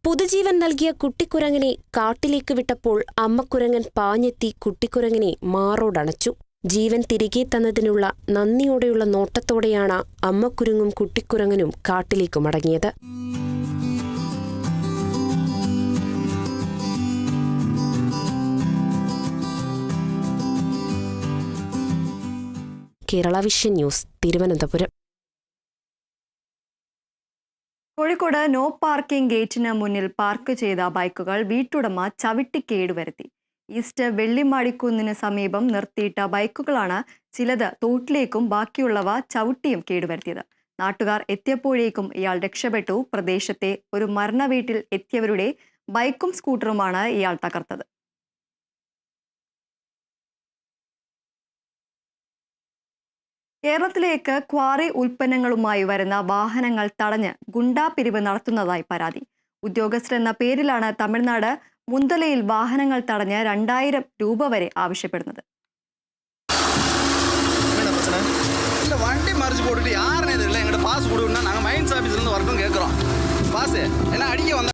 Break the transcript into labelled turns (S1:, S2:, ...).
S1: പുതുജീവൻ നൽകിയ കുട്ടിക്കുരങ്ങിനെ കാട്ടിലേക്ക് വിട്ടപ്പോൾ അമ്മക്കുരങ്ങൻ പാഞ്ഞെത്തി കുട്ടിക്കുരങ്ങിനെ മാറോടണച്ചു. ജീവൻ തിരികെ തന്നതിനുള്ള നന്ദിയോടെയുള്ള നോട്ടത്തോടെയാണ് അമ്മക്കുരങ്ങും കുട്ടിക്കുരങ്ങനും കാട്ടിലേക്ക് മടങ്ങിയത്. Kerala vision news, Thiruvananthapuram.
S2: Kozhikode no parking ഗേറ്റിന് മുന്നിൽ പാർക്ക് ചെയ്ത ബൈക്കുകൾ വീട്ടുടമ ചവിട്ടി കേടുവരുത്തി. ഈസ്റ്റ് വെള്ളിമാടിക്കുന്നിന് സമീപം നിർത്തിയിട്ട ബൈക്കുകളാണ് ചിലത് തോട്ടിലേക്കും ബാക്കിയുള്ളവ ചവിട്ടിയും കേടുവരുത്തിയത്. നാട്ടുകാർ എത്തിയപ്പോഴേക്കും ഇയാൾ രക്ഷപ്പെട്ടു. പ്രദേശത്തെ ഒരു മരണ വീട്ടിൽ എത്തിയവരുടെ ബൈക്കും സ്കൂട്ടറുമാണ് ഇയാൾ തകർത്തത്. കേരളത്തിലേക്ക് ക്വാറി ഉൽപ്പന്നങ്ങളുമായി വരുന്ന വാഹനങ്ങൾ തടഞ്ഞ് ഗുണ്ടാപിരിവ് നടത്തുന്നതായി പരാതി. ഉദ്യോഗസ്ഥരെന്ന പേരിലാണ് തമിഴ്നാട് മുന്തലയിൽ വാഹനങ്ങൾ തടഞ്ഞ് 2000 രൂപ വരെ ആവശ്യപ്പെടുന്നത്.
S3: வண்டி மறிச்சு போட்டுட்டு யாருன்னு தெரியல. எங்கிட்ட பாஸ் கொடுன்னா நாங்கள் மைன்ஸ் ஆஃபீஸ்லேருந்து வரட்டும் கேட்குறோம். பாஸ் என்ன அடிக்க வந்த